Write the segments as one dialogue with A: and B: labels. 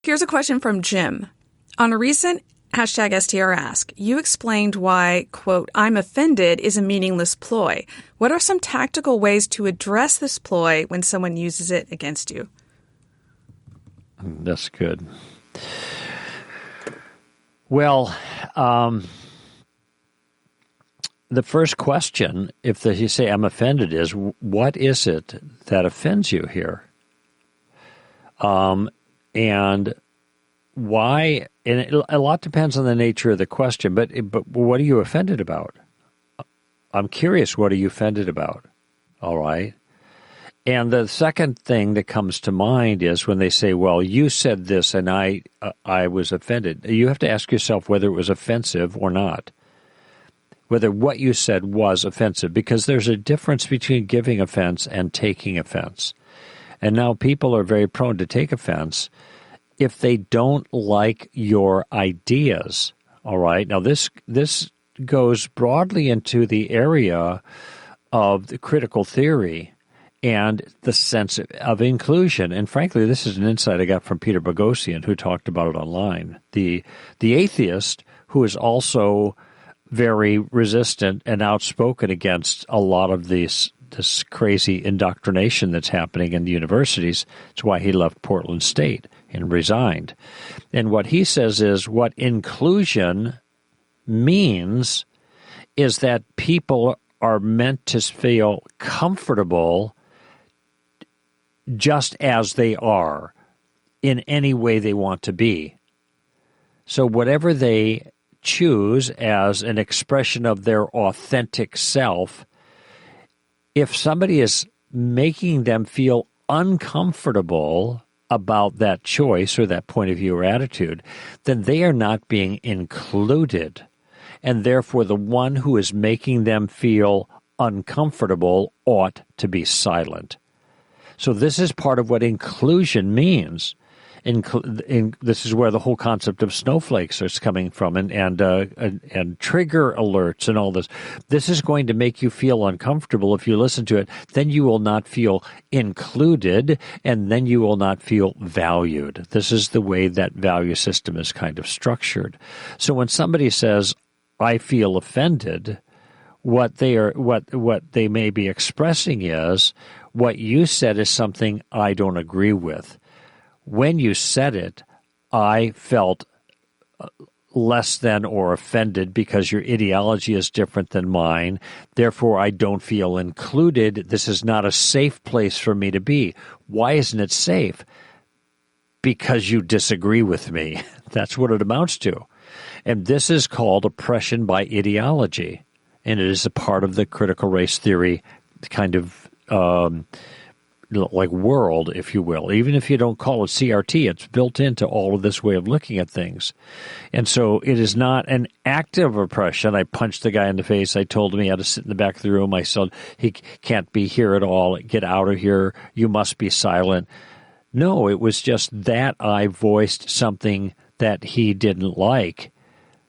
A: Here's a question from Jim. On a recent #STRask, you explained why, quote, I'm offended is a meaningless ploy. What are some tactical ways to address this ploy when someone uses it against you?
B: That's good. Well, the first question, if you say I'm offended, is what is it that offends you here? And why? And a lot depends on the nature of the question, but what are you offended about? I'm curious, what are you offended about? All right. And the second thing that comes to mind is when they say, well, you said this and I was offended. You have to ask yourself whether it was offensive or not, whether what you said was offensive, because there's a difference between giving offense and taking offense. And now people are very prone to take offense if they don't like your ideas. All right. Now, this goes broadly into the area of the critical theory and the sense of inclusion. And frankly, this is an insight I got from Peter Boghossian, who talked about it online. The atheist who is also very resistant and outspoken against a lot of this crazy indoctrination that's happening in the universities. It's why he left Portland State and resigned. And what he says is what inclusion means is that people are meant to feel comfortable just as they are in any way they want to be. So whatever they choose as an expression of their authentic self, if somebody is making them feel uncomfortable about that choice or that point of view or attitude, then they are not being included. And therefore, the one who is making them feel uncomfortable ought to be silent. So this is part of what inclusion means. This is where the whole concept of snowflakes is coming from, and trigger alerts and all this. This is going to make you feel uncomfortable if you listen to it. Then you will not feel included, and then you will not feel valued. This is the way that value system is kind of structured. So when somebody says, "I feel offended," what they may be expressing is, what you said is something I don't agree with. When you said it, I felt less than or offended because your ideology is different than mine. Therefore, I don't feel included. This is not a safe place for me to be. Why isn't it safe? Because you disagree with me. That's what it amounts to. And this is called oppression by ideology. And it is a part of the critical race theory kind of like world, if you will. Even if you don't call it CRT, it's built into all of this way of looking at things. And so it is not an active oppression. I punched the guy in the face. I told him he had to sit in the back of the room. I said, he can't be here at all. Get out of here. You must be silent. No, it was just that I voiced something that he didn't like,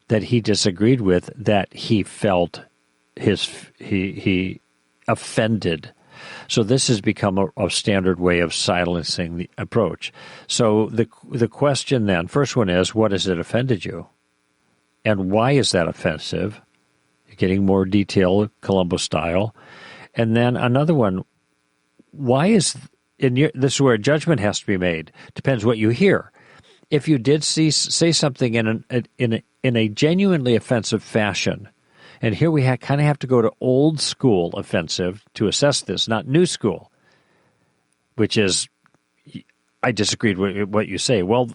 B: that he disagreed with, that he felt he offended. So this has become a standard way of silencing the approach. So the question then, first one is, what has it offended you? And why is that offensive? You're getting more detail, Columbo style. And then another one, why is, this is where a judgment has to be made. Depends what you hear. If you did say something in a genuinely offensive fashion, and here we kind of have to go to old school offensive to assess this, not new school, which is, I disagreed with what you say. Well,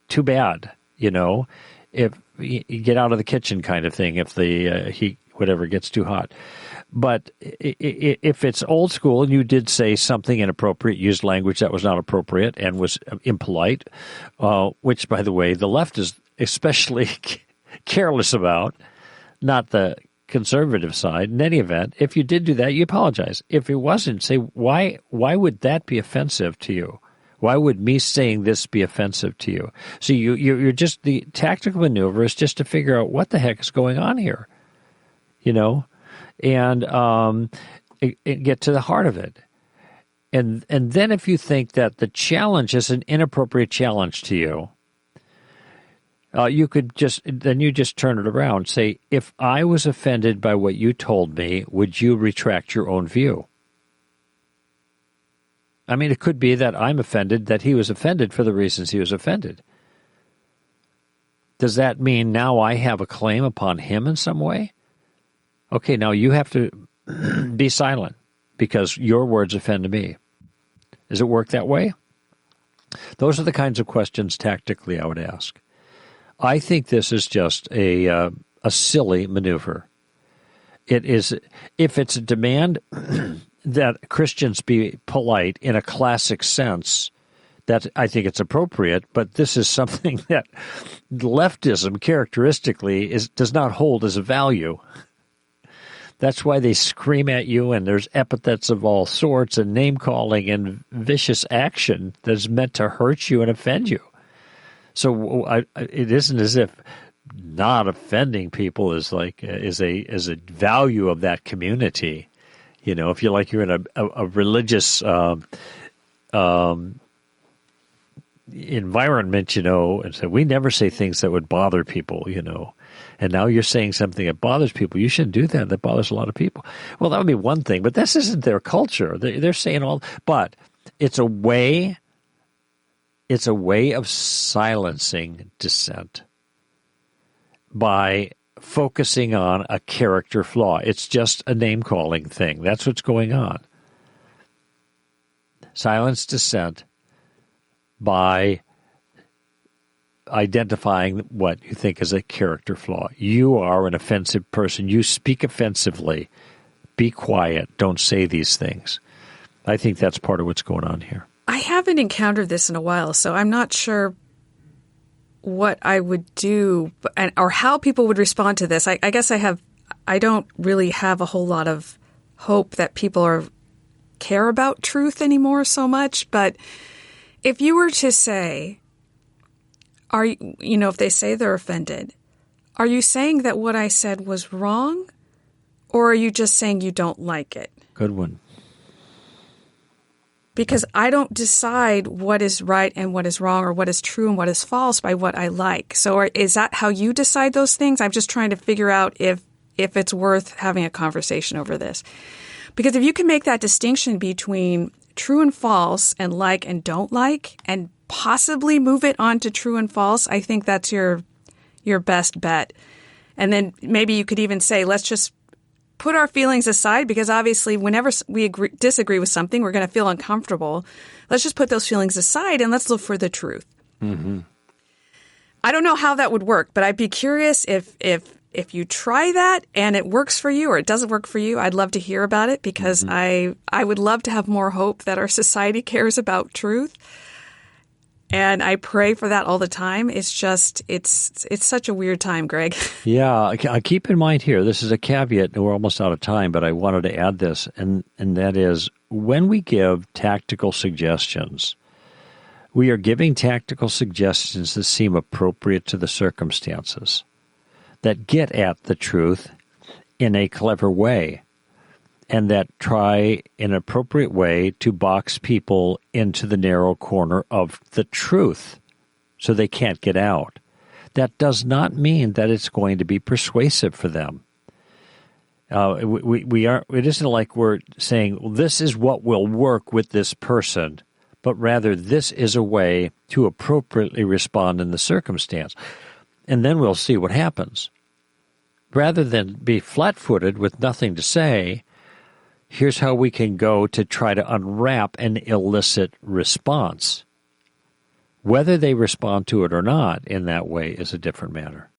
B: too bad, if you get out of the kitchen kind of thing, if the heat, whatever, gets too hot. But if it's old school and you did say something inappropriate, used language that was not appropriate and was impolite, which, by the way, the left is especially careless about, not the conservative side. In any event, if you did do that, you apologize. If it wasn't, say, why would that be offensive to you? Why would me saying this be offensive to you? So you're just, the tactical maneuver is just to figure out what the heck is going on here, and get to the heart of it. And then if you think that the challenge is an inappropriate challenge to you, You could just turn it around. Say, if I was offended by what you told me, would you retract your own view? I mean, it could be that I'm offended, that he was offended for the reasons he was offended. Does that mean now I have a claim upon him in some way? Okay, now you have to be silent because your words offend me. Does it work that way? Those are the kinds of questions tactically I would ask. I think this is just a silly maneuver. It is, if it's a demand that Christians be polite in a classic sense, that I think it's appropriate, but this is something that leftism characteristically does not hold as a value. That's why they scream at you, and there's epithets of all sorts and name-calling and vicious action that's meant to hurt you and offend you. So it isn't as if not offending people is a value of that community. You know, if you're in a religious environment, and so we never say things that would bother people, and now you're saying something that bothers people. You shouldn't do that. That bothers a lot of people. Well, that would be one thing, but this isn't their culture. They're saying but it's a way of silencing dissent by focusing on a character flaw. It's just a name-calling thing. That's what's going on. Silence dissent by identifying what you think is a character flaw. You are an offensive person. You speak offensively. Be quiet. Don't say these things. I think that's part of what's going on here.
A: I haven't encountered this in a while, so I'm not sure what I would do or how people would respond to this. I guess I don't really have a whole lot of hope that people care about truth anymore so much. But if you were to say, if they say they're offended, are you saying that what I said was wrong, or are you just saying you don't like it?
B: Good one.
A: Because I don't decide what is right and what is wrong, or what is true and what is false by what I like. So is that how you decide those things? I'm just trying to figure out if it's worth having a conversation over this. Because if you can make that distinction between true and false and like and don't like, and possibly move it on to true and false, I think that's your best bet. And then maybe you could even say, let's just put our feelings aside, because obviously whenever we disagree with something, we're going to feel uncomfortable. Let's just put those feelings aside and let's look for the truth. Mm-hmm. I don't know how that would work, but I'd be curious if you try that and it works for you or it doesn't work for you. I'd love to hear about it, because I would love to have more hope that our society cares about truth. And I pray for that all the time. It's just, it's such a weird time, Greg.
B: Yeah, keep in mind here, this is a caveat, and we're almost out of time, but I wanted to add this, and that is, when we give tactical suggestions, we are giving tactical suggestions that seem appropriate to the circumstances, that get at the truth in a clever way, and that try in an appropriate way to box people into the narrow corner of the truth so they can't get out. That does not mean that it's going to be persuasive for them. It isn't like we're saying, well, this is what will work with this person, but rather this is a way to appropriately respond in the circumstance. And then we'll see what happens. Rather than be flat-footed with nothing to say, here's how we can go to try to unwrap an illicit response. Whether they respond to it or not in that way is a different matter.